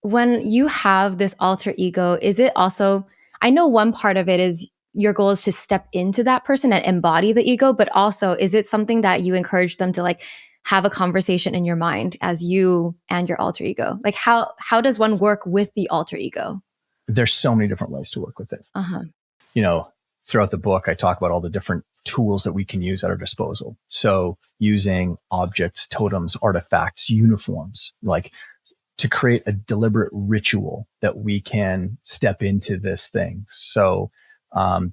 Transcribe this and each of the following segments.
when you have this alter ego, is it also, I know one part of it is your goal is to step into that person and embody the ego, but also is it something that you encourage them to like have a conversation in your mind as you and your alter ego? Like how does one work with the alter ego? There's so many different ways to work with it. Uh-huh. You know, throughout the book, I talk about all the different tools that we can use at our disposal. So using objects, totems, artifacts, uniforms, like to create a deliberate ritual that we can step into this thing. So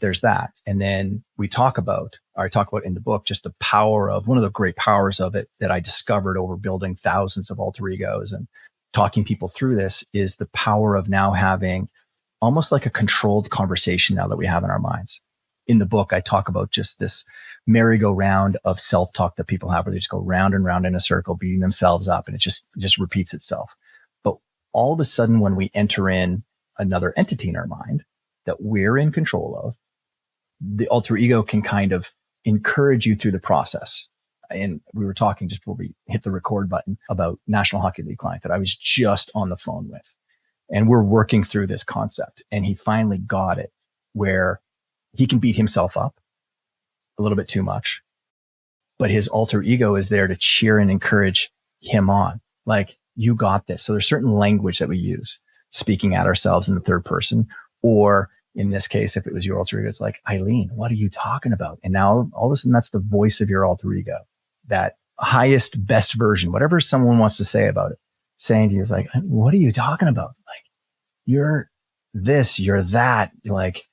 there's that. And then I talk about in the book, just the power of one of the great powers of it that I discovered over building thousands of alter egos and talking people through this is the power of now having almost like a controlled conversation now that we have in our minds. In the book, I talk about just this merry-go-round of self-talk that people have where they just go round and round in a circle, beating themselves up, and it just repeats itself. But all of a sudden, when we enter in another entity in our mind that we're in control of, the alter ego can kind of encourage you through the process. And we were talking just before we hit the record button about National Hockey League client that I was just on the phone with. And we're working through this concept. And he finally got it where he can beat himself up a little bit too much, but his alter ego is there to cheer and encourage him on. Like, you got this. So there's certain language that we use, speaking at ourselves in the third person, or in this case, if it was your alter ego, it's like, Eileen, what are you talking about? And now all of a sudden that's the voice of your alter ego, that highest, best version, whatever someone wants to say about it, saying to you is like, what are you talking about? Like, you're this, you're that, like,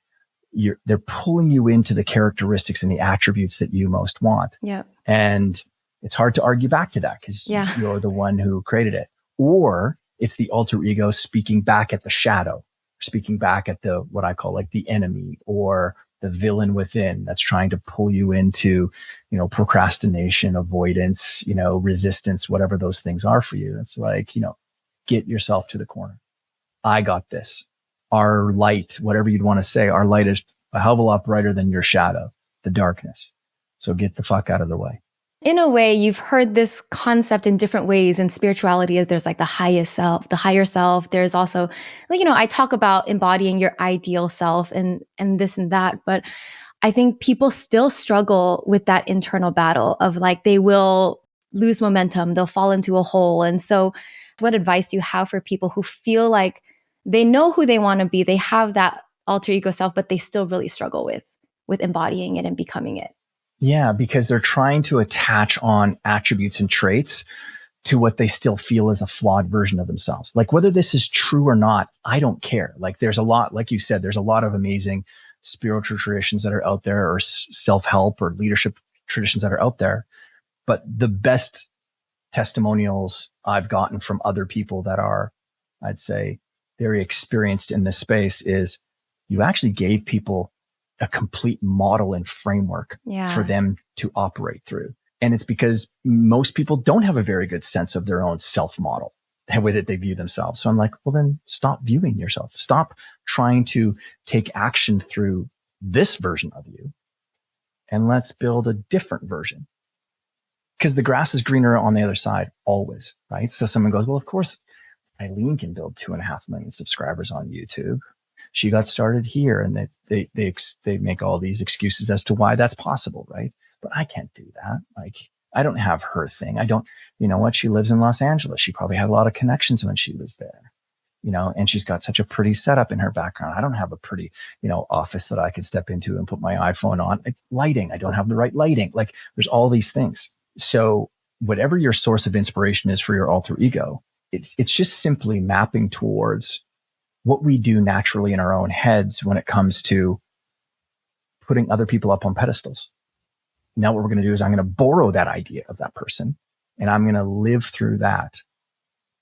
they're pulling you into the characteristics and the attributes that you most want. Yeah. And it's hard to argue back to that because you're the one who created it. Or it's the alter ego speaking back at the shadow, speaking back at the, what I call like the enemy or the villain within that's trying to pull you into, you know, procrastination, avoidance, you know, resistance, whatever those things are for you. It's like, you know, get yourself to the corner. I got this. Our light, whatever you'd want to say, our light is a hell of a lot brighter than your shadow, the darkness. So get the fuck out of the way. In a way, you've heard this concept in different ways in spirituality. There's like the highest self, the higher self. There's also, like, you know, I talk about embodying your ideal self and this and that, but I think people still struggle with that internal battle of like, they will lose momentum, they'll fall into a hole. And so what advice do you have for people who feel like they know who they want to be, they have that alter ego self, but they still really struggle with embodying it and becoming it? Yeah, because they're trying to attach on attributes and traits to what they still feel is a flawed version of themselves. Like, whether this is true or not, I don't care. Like, there's a lot, like you said, there's a lot of amazing spiritual traditions that are out there, or self-help or leadership traditions that are out there. But the best testimonials I've gotten from other people that are, I'd say, very experienced in this space is you actually gave people a complete model and framework for them to operate through. And it's because most people don't have a very good sense of their own self model, the way that they view themselves. So I'm like, well, then stop viewing yourself. Stop trying to take action through this version of you. And let's build a different version. Because the grass is greener on the other side always, right? So someone goes, well, of course, Eileen can build 2.5 million subscribers on YouTube. She got started here, and they make all these excuses as to why that's possible, right? But I can't do that. Like, I don't have her thing. I don't, you know what? She lives in Los Angeles. She probably had a lot of connections when she was there, you know, and she's got such a pretty setup in her background. I don't have a pretty, you know, office that I can step into and put my iPhone on. Like, lighting, I don't have the right lighting. Like, there's all these things. So whatever your source of inspiration is for your alter ego, it's just simply mapping towards what we do naturally in our own heads when it comes to putting other people up on pedestals. Now what we're going to do is I'm going to borrow that idea of that person and I'm going to live through that.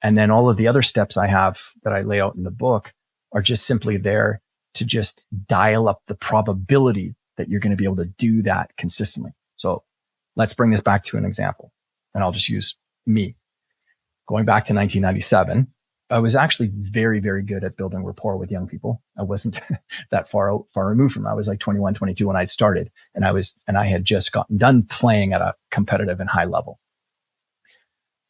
And then all of the other steps I have that I lay out in the book are just simply there to just dial up the probability that you're going to be able to do that consistently. So let's bring this back to an example, and I'll just use me. Going back to 1997, I was actually very, very good at building rapport with young people. I wasn't that far removed from them. I was like 21, 22 when I started, and I had just gotten done playing at a competitive and high level.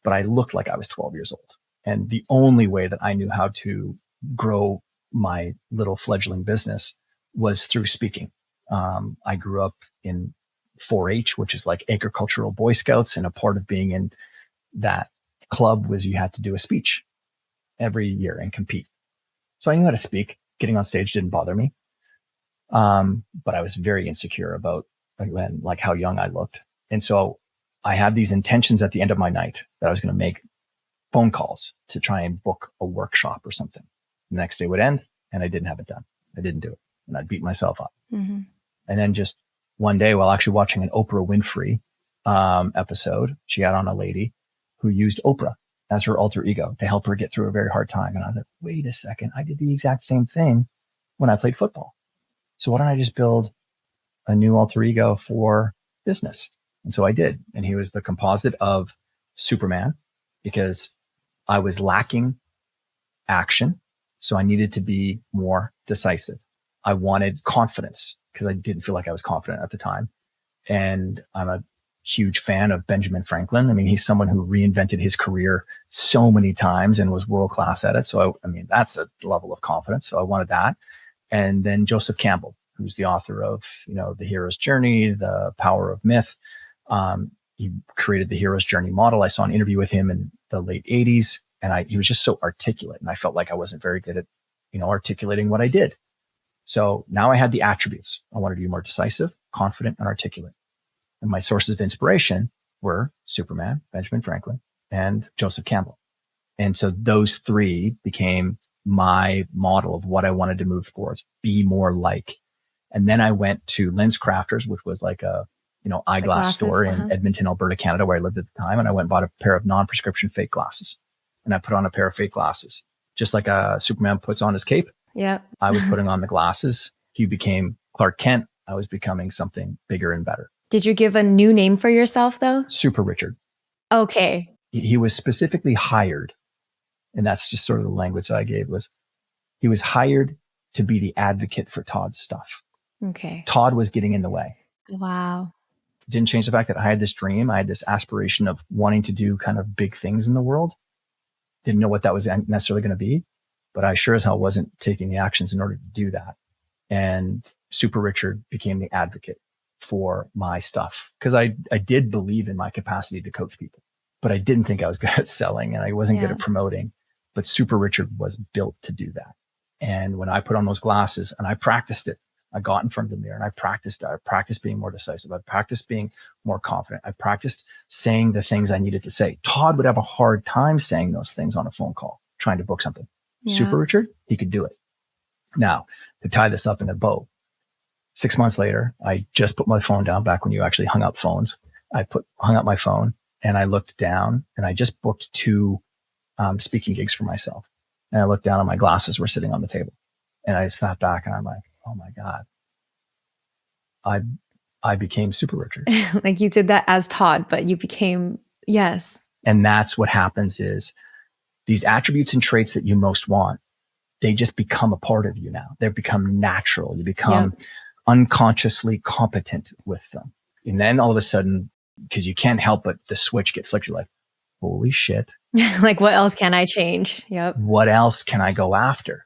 But I looked like I was 12 years old. And the only way that I knew how to grow my little fledgling business was through speaking. I grew up in 4-H, which is like agricultural Boy Scouts, and a part of being in that club was you had to do a speech every year and compete. So I knew how to speak. Getting on stage didn't bother me. But I was very insecure about like how young I looked. And so I had these intentions at the end of my night that I was going to make phone calls to try and book a workshop or something. The next day would end and I didn't have it done. I didn't do it. And I'd beat myself up. Mm-hmm. And then just one day while actually watching an Oprah Winfrey episode, she had on a lady who used Oprah as her alter ego to help her get through a very hard time. And I was like, wait a second, I did the exact same thing when I played football. So why don't I just build a new alter ego for business? And so I did. And he was the composite of Superman, because I was lacking action. So I needed to be more decisive. I wanted confidence because I didn't feel like I was confident at the time. And I'm a huge fan of Benjamin Franklin. I mean, he's someone who reinvented his career so many times and was world class at it. So I mean, that's a level of confidence. So I wanted that. And then Joseph Campbell, who's the author of, The Hero's Journey, The Power of Myth. He created the Hero's Journey model. I saw an interview with him in the late 80s, and he was just so articulate. And I felt like I wasn't very good at, articulating what I did. So now I had the attributes. I wanted to be more decisive, confident, and articulate. And my sources of inspiration were Superman, Benjamin Franklin, and Joseph Campbell. And so those three became my model of what I wanted to move towards, be more like. And then I went to Lens Crafters, which was like a, eyeglass store in Edmonton, Alberta, Canada, where I lived at the time. And I went and bought a pair of non-prescription fake glasses. And I put on a pair of fake glasses, just like a Superman puts on his cape. Yeah. I was putting on the glasses. He became Clark Kent. I was becoming something bigger and better. Did you give a new name for yourself though? Super Richard. Okay. He was specifically hired. And that's just sort of the language that I gave was he was hired to be the advocate for Todd's stuff. Okay. Todd was getting in the way. Wow. It didn't change the fact that I had this dream. I had this aspiration of wanting to do kind of big things in the world. Didn't know what that was necessarily going to be, but I sure as hell wasn't taking the actions in order to do that. And Super Richard became the advocate for my stuff because I did believe in my capacity to coach people, but I didn't think I was good at selling and I wasn't good at promoting. But Super Richard was built to do that. And when I put on those glasses and I practiced it, I got in front of the mirror and I practiced being more decisive. I practiced being more confident. I practiced saying the things I needed to say. Todd would have a hard time saying those things on a phone call, trying to book something. Yeah. Super Richard, he could do it. Now, to tie this up in a bow, 6 months later, I just put my phone down back when you actually hung up phones. Hung up my phone and I looked down and I just booked 2 speaking gigs for myself. And I looked down and my glasses were sitting on the table. And I sat back and I'm like, oh my God, I became Super Richard. Like you did that as Todd, but you became, yes. And that's what happens is these attributes and traits that you most want, they just become a part of you now. They become natural. You become unconsciously competent with them. And then all of a sudden, because you can't help but the switch get flicked, you're like, holy shit. Like, what else can I change? Yep. What else can I go after?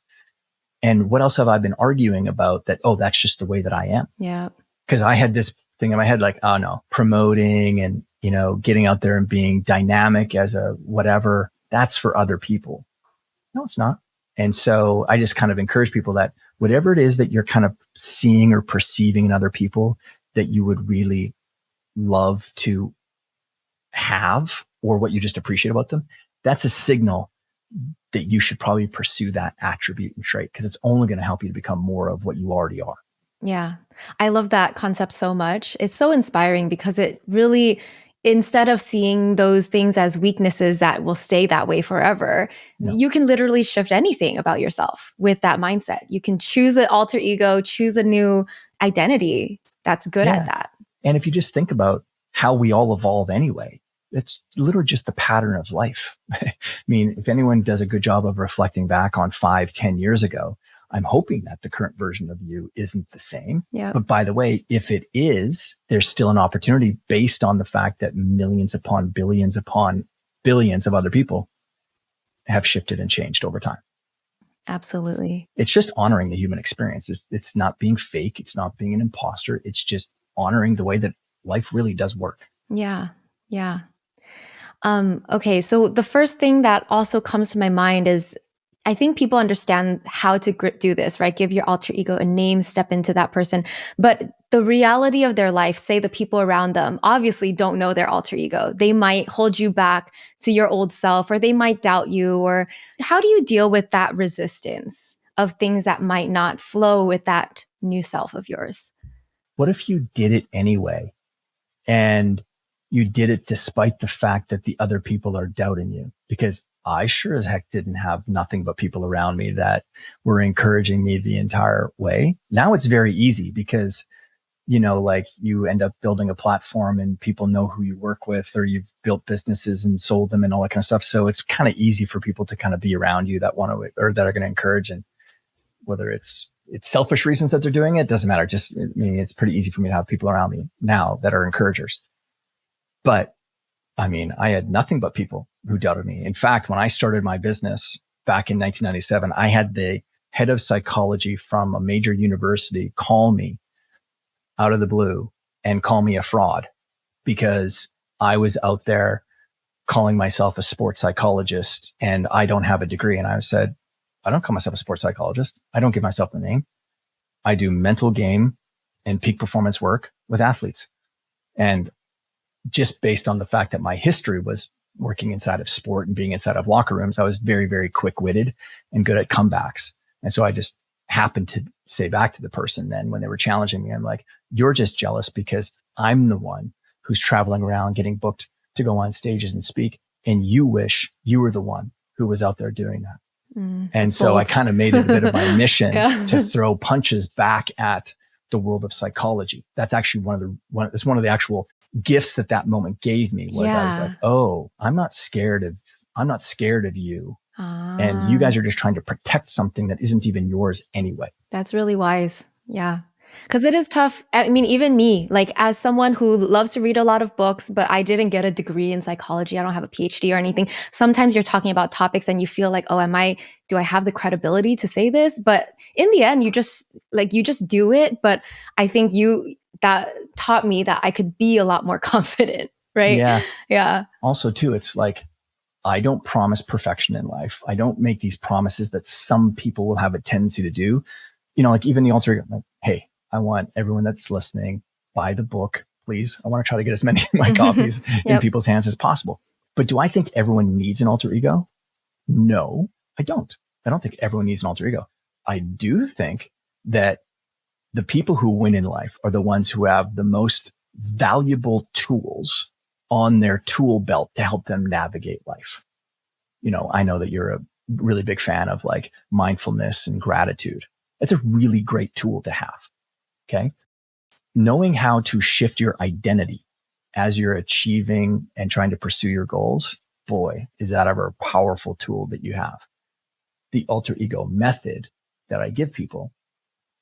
And what else have I been arguing about that? Oh, that's just the way that I am. Yeah. Because I had this thing in my head, like, oh no, promoting and, getting out there and being dynamic as a whatever, that's for other people. No, it's not. And so I just kind of encourage people that whatever it is that you're kind of seeing or perceiving in other people that you would really love to have, or what you just appreciate about them, that's a signal that you should probably pursue that attribute and trait because it's only going to help you to become more of what you already are. Yeah. I love that concept so much. It's so inspiring because it really, instead of seeing those things as weaknesses that will stay that way forever, you can literally shift anything about yourself with that mindset. You can choose an alter ego, choose a new identity that's good at that. And if you just think about how we all evolve anyway, it's literally just the pattern of life. I mean, if anyone does a good job of reflecting back on 5-10 years ago, I'm hoping that the current version of you isn't the same. Yeah. But by the way, if it is, there's still an opportunity based on the fact that millions upon billions of other people have shifted and changed over time. Absolutely. It's just honoring the human experience. It's not being fake. It's not being an imposter. It's just honoring the way that life really does work. Yeah. Yeah. Okay. So the first thing that also comes to my mind is I think people understand how to do this, right? Give your alter ego a name, step into that person. But the reality of their life, say the people around them, obviously don't know their alter ego. They might hold you back to your old self, or they might doubt you. Or how do you deal with that resistance of things that might not flow with that new self of yours? What if you did it anyway? And you did it despite the fact that the other people are doubting you? Because I sure as heck didn't have nothing but people around me that were encouraging me the entire way. Now it's very easy because, like you end up building a platform and people know who you work with, or you've built businesses and sold them and all that kind of stuff. So it's kind of easy for people to kind of be around you that want to, or that are going to encourage. And whether it's selfish reasons that they're doing it, doesn't matter. Just, it's pretty easy for me to have people around me now that are encouragers. But I had nothing but people who doubted me. In fact, when I started my business back in 1997, I had the head of psychology from a major university call me out of the blue and call me a fraud because I was out there calling myself a sports psychologist and I don't have a degree. And I said, I don't call myself a sports psychologist. I don't give myself a name. I do mental game and peak performance work with athletes. And just based on the fact that my history was working inside of sport and being inside of locker rooms, I was very, very quick-witted and good at comebacks. And so I just happened to say back to the person then when they were challenging me, I'm like, you're just jealous because I'm the one who's traveling around getting booked to go on stages and speak. And you wish you were the one who was out there doing that. And so bold. I kind of made it a bit of my mission to throw punches back at the world of psychology. That's actually one of the actual gifts that moment gave me was I was like, oh, I'm not scared of you. And you guys are just trying to protect something that isn't even yours anyway. That's really wise. Yeah. Because it is tough. Even me, like as someone who loves to read a lot of books, but I didn't get a degree in psychology. I don't have a PhD or anything. Sometimes you're talking about topics and you feel like, oh, do I have the credibility to say this? But in the end, you just do it. But I think that taught me that I could be a lot more confident, right? Yeah. Yeah. Also too, it's like, I don't promise perfection in life. I don't make these promises that some people will have a tendency to do. Like even the alter ego, like, hey, I want everyone that's listening, buy the book, please. I want to try to get as many of my copies in people's hands as possible. But do I think everyone needs an alter ego? No, I don't. I don't think everyone needs an alter ego. I do think that the people who win in life are the ones who have the most valuable tools on their tool belt to help them navigate life. I know that you're a really big fan of like mindfulness and gratitude. It's a really great tool to have. Okay. Knowing how to shift your identity as you're achieving and trying to pursue your goals, boy, is that ever a powerful tool that you have. The alter ego method that I give people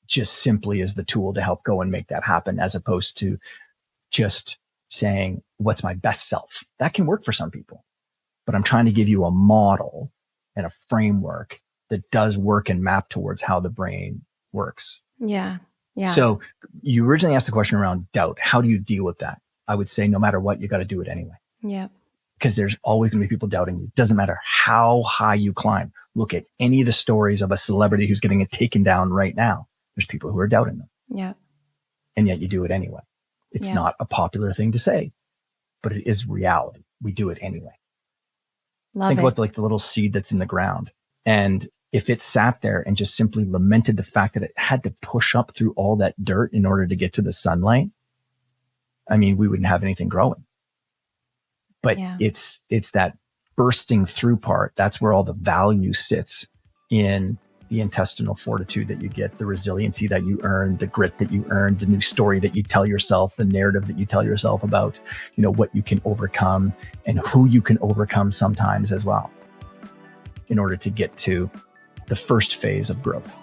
just simply is the tool to help go and make that happen, as opposed to just saying, what's my best self? That can work for some people, but I'm trying to give you a model and a framework that does work and map towards how the brain works. Yeah. Yeah. So you originally asked the question around doubt. How do you deal with that? I would say no matter what, you got to do it anyway. Yeah. Because there's always going to be people doubting you. It doesn't matter how high you climb. Look at any of the stories of a celebrity who's getting it taken down right now. There's people who are doubting them. Yeah. And yet you do it anyway. It's not a popular thing to say, but it is reality. We do it anyway. Think about like the little seed that's in the ground. And if it sat there and just simply lamented the fact that it had to push up through all that dirt in order to get to the sunlight, we wouldn't have anything growing. But it's that bursting through part. That's where all the value sits in the intestinal fortitude that you get, the resiliency that you earn, the grit that you earn, the new story that you tell yourself, the narrative that you tell yourself about, what you can overcome and who you can overcome sometimes as well, in order to get to the first phase of growth.